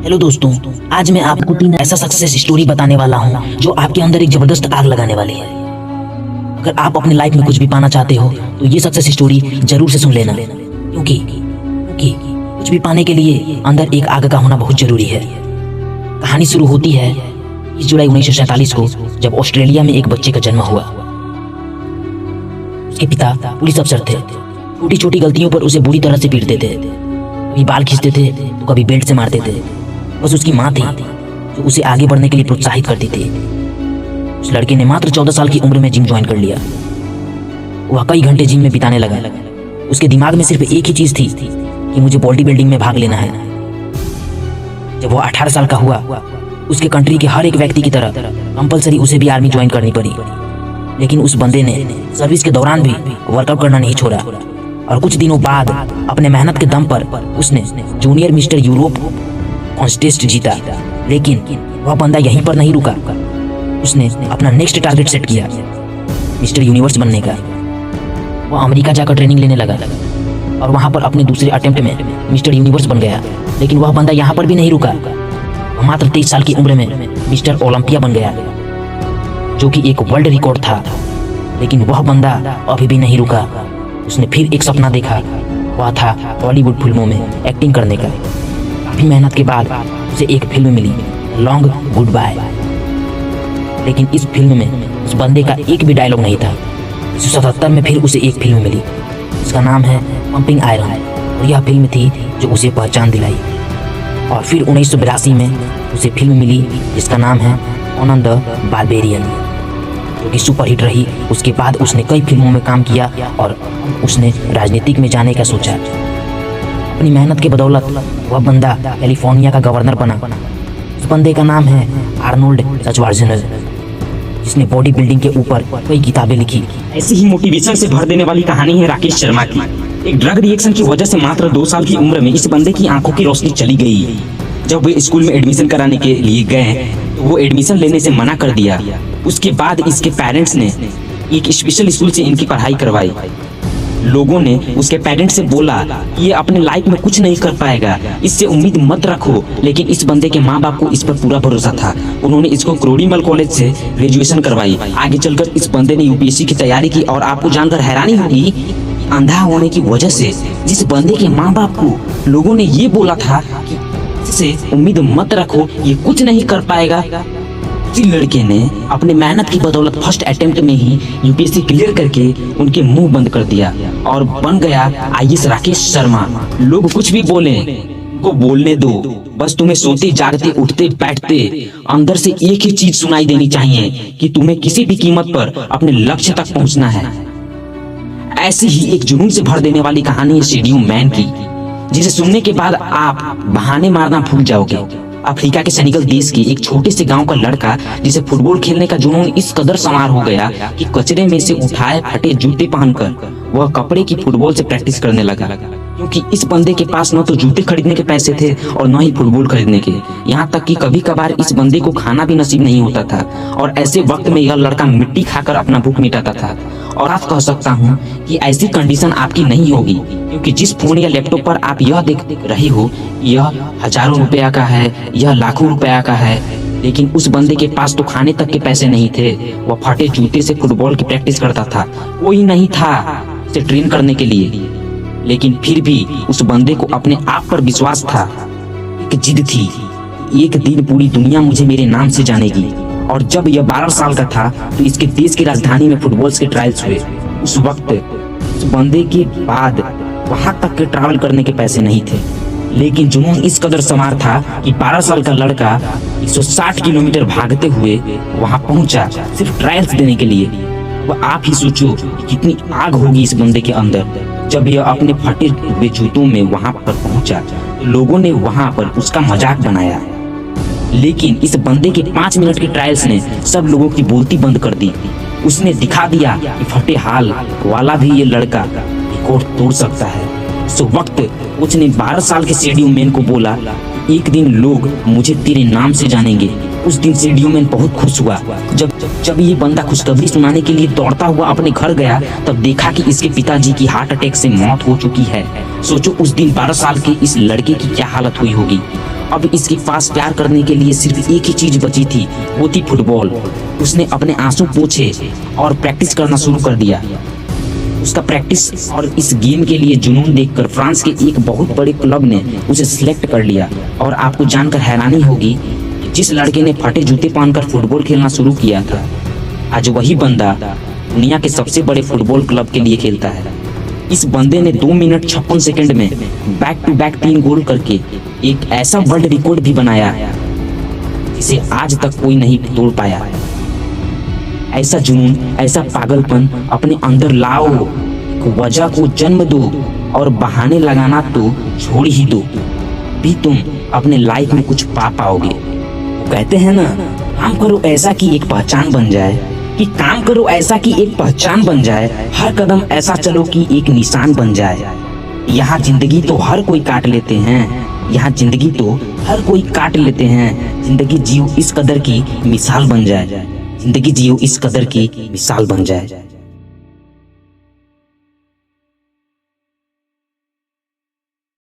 Hello दोस्तों, आज मैं आपको 3 ऐसा सक्सेस स्टोरी बताने वाला हूँ जो आपके अंदर एक जबरदस्त आग लगाने वाली है। अगर आप अपने लाइफ में कुछ भी पाना चाहते हो तो ये सक्सेस स्टोरी जरूर से सुन लेना, क्योंकि कुछ भी पाने के लिए अंदर एक आग का होना बहुत जरूरी है। कहानी शुरू होती है 20 जुलाई 1947 को, जब ऑस्ट्रेलिया में एक बच्चे का जन्म हुआ। उसके पिता पुलिस अफसर थे। छोटी छोटी गलतियों पर उसे बुरी तरह से पीटते थे। कभी बाल खींचते थे तो कभी बेल्ट से मारते थे। बस उसकी माँ थी जो उसे आगे बढ़ने के लिए प्रोत्साहित करती थी। उस लड़के ने मात्र 14 साल की उम्र में जिम ज्वाइन कर लिया। वह कई घंटे जिम में बिताने लगा। उसके दिमाग में सिर्फ एक ही चीज थी कि मुझे बॉडी बिल्डिंग में भाग लेना है। जब वह 18 साल का हुआ, उसके कंट्री के हर एक व्यक्ति की तरह कंपलसरी उसे भी आर्मी ज्वाइन करनी पड़ी। लेकिन उस बंदे ने सर्विस के दौरान भी वर्कआउट करना नहीं छोड़ा और कुछ दिनों बाद अपने मेहनत के दम पर उसने जूनियर मिस्टर यूरोप कॉन्टेस्ट जीता। लेकिन वह बंदा यहीं पर नहीं रुका। उसने अपना नेक्स्ट टारगेट सेट किया, मिस्टर यूनिवर्स बनने का। वह अमेरिका जाकर ट्रेनिंग लेने लगा और वहां पर अपने दूसरे अटेम्प्ट में मिस्टर यूनिवर्स बन गया। लेकिन वह बंदा यहाँ पर भी नहीं रुका। वह मात्र 23 साल की उम्र में मिस्टर ओलंपिया बन गया, जो कि एक वर्ल्ड रिकॉर्ड था। लेकिन वह बंदा अभी भी नहीं रुका। उसने फिर एक सपना देखा। वह था हॉलीवुड फिल्मों में एक्टिंग करने का। काफी मेहनत के बाद उसे एक फिल्म मिली, लॉन्ग गुड बाय। लेकिन इस फिल्म में उस बंदे का एक भी डायलॉग नहीं था। 1977 में फिर उसे एक फिल्म मिली, इसका नाम है पंपिंग आयरन, और यह फिल्म थी जो उसे पहचान दिलाई। और फिर 1982 में उसे फिल्म मिली जिसका नाम है कॉनन द बारबेरियन, जो कि सुपरहिट रही। उसके बाद उसने कई फिल्मों में काम किया और उसने राजनीतिक में जाने का सोचा। अपनी मेहनत के बदौलत वह बंदा कैलिफोर्निया का गवर्नर बना। उस बंदे का नाम है आर्नोल्ड श्वार्ज़नेगर, जिसने बॉडी बिल्डिंग के ऊपर कई किताबें लिखी। ऐसी ही मोटिवेशन से भर देने वाली कहानी है राकेश शर्मा की। एक ड्रग रिएक्शन की वजह से मात्र 2 साल की उम्र में इस बंदे की आंखों की रोशनी चली गई। जब वे स्कूल में एडमिशन कराने के लिए गए तो वो एडमिशन लेने से मना कर दिया। उसके बाद इसके पेरेंट्स ने एक स्पेशल स्कूल से इनकी पढ़ाई करवाई। लोगों ने उसके पेरेंट्स से बोला ये अपने लाइफ में कुछ नहीं कर पाएगा, इससे उम्मीद मत रखो। लेकिन इस बंदे के माँ बाप को इस पर पूरा भरोसा था। उन्होंने इसको क्रोडीमल कॉलेज से ग्रेजुएशन करवाई। आगे चलकर इस बंदे ने यूपीएससी की तैयारी की। और आपको जानकर हैरानी होगी, अंधा होने की वजह से जिस बंदे के माँ बाप को लोगों ने ये बोला था कि इससे उम्मीद मत रखो, ये कुछ नहीं कर पाएगा, उसी लड़के ने अपने मेहनत की बदौलत फर्स्ट अटेम्प्ट में ही यूपीएससी क्लियर करके उनके मुंह बंद कर दिया और बन गया आईएएस राकेश शर्मा। लोग कुछ भी बोले, को बोलने दो। बस तुम्हें सोते जागते उठते बैठते अंदर से एक ही चीज सुनाई देनी चाहिए कि तुम्हें किसी भी कीमत पर अपने लक्ष्य तक पहुंचना है। ऐसी ही एक जुनून से भर देने वाली कहानी है स्टेडियम मैन की, जिसे सुनने के बाद आप बहाने मारना भूल जाओगे। अफ्रीका के सेनेगल देश के एक छोटे से गांव का लड़का, जिसे फुटबॉल खेलने का जुनून इस कदर सवार हो गया कि कचरे में से उठाए फटे जूते पहनकर वह कपड़े की फुटबॉल से प्रैक्टिस करने लगा। क्योंकि इस बंदे के पास न तो जूते खरीदने के पैसे थे और न ही फुटबॉल खरीदने के। यहाँ तक कि कभी कभार इस बंदे को खाना भी नसीब नहीं होता था। और ऐसे वक्त में यह लड़का मिट्टी खाकर अपना भूख मिटाता था। और आज कह सकता हूँ कि ऐसी कंडीशन आपकी नहीं होगी, क्योंकि जिस फोन या लैपटॉप पर आप यह देख रहे हो यह हजारों रुपया का है, यह लाखों रुपया का है। लेकिन उस बंदे के पास तो खाने तक के पैसे नहीं थे। वह फटे जूते से फुटबॉल की प्रैक्टिस करता था। कोई नहीं था उसे ट्रेन करने के लिए। लेकिन फिर भी उस बंदे को अपने आप पर विश्वास था। एक जिद थी, एक दिन पूरी दुनिया मुझे मेरे नाम से जानेगी। और जब यह 12 साल का था तो इसके देश की राजधानी में फुटबॉल के ट्रायल्स हुए। उस वक्त उस बंदे के बाद वहां तक के ट्रैवल करने के पैसे नहीं थे। लेकिन जुनून इस कदर सवार था कि 12 साल का लड़का 160 किलोमीटर भागते हुए वहां पहुंचा सिर्फ ट्रायल्स देने के लिए। वह आप ही सोचो कि कितनी आग होगी इस बंदे के अंदर। जब यह अपने फटे हुए जूतों में वहां पर पहुंचा तो लोगों ने वहां पर उसका मजाक बनाया। लेकिन इस बंदे के 5 मिनट के ट्रायल्स ने सब लोगों की बोलती बंद कर दी। उसने दिखा दिया कि फटे हाल वाला भी ये लड़का रिकॉर्ड तोड़ सकता है। उस वक्त कोच ने 12 साल के स्टेडियम मैन को बोला, एक दिन लोग मुझे तेरे नाम से जानेंगे। उस दिन स्टेडियम मैन बहुत खुश हुआ। जब ये बंदा खुशखबरी सुनाने के लिए दौड़ता हुआ अपने घर गया तब देखा कि इसके पिताजी की हार्ट अटैक से मौत हो चुकी है। सोचो उस दिन 12 साल के इस लड़के की क्या हालत हुई होगी। अब इसके पास प्यार करने के लिए सिर्फ एक ही चीज बची थी, वो थी फुटबॉल। उसने अपने आंसू पोंछे और प्रैक्टिस करना शुरू कर दिया। उसका प्रैक्टिस और इस गेम के लिए जुनून देखकर फ्रांस के एक बहुत बड़े क्लब ने उसे सिलेक्ट कर लिया। और आपको जानकर हैरानी होगी कि जिस लड़के ने फटे जूते पहनकर फुटबॉल खेलना शुरू किया था, आज वही बंदा दुनिया के सबसे बड़े फुटबॉल क्लब के लिए खेलता है। इस बंदे ने 2 मिनट 56 सेकंड में बैक टू बैक 3 गोल करके एक ऐसा वर्ल्ड रिकॉर्ड भी बनाया जिसे आज तक कोई नहीं तोड़ पाया। ऐसा जुनून, ऐसा पागलपन अपने अंदर लाओ, एक वजह को जन्म दो और बहाने लगाना तो छोड़ ही दो, भी तुम अपने लाइफ में कुछ पा पाओगे। कहते हैं ना, काम करो ऐसा कि एक पहचान बन जाए, कि काम करो ऐसा कि एक पहचान बन जाए, हर कदम ऐसा चलो कि एक निशान बन जाए। यहाँ जिंदगी तो हर कोई काट लेते हैं, यहाँ जिंदगी तो हर कोई काट लेते हैं। जिंदगी जियो इस कदर की मिसाल बन जाए, जिंदगी जियो इस कदर की मिसाल बन जाए।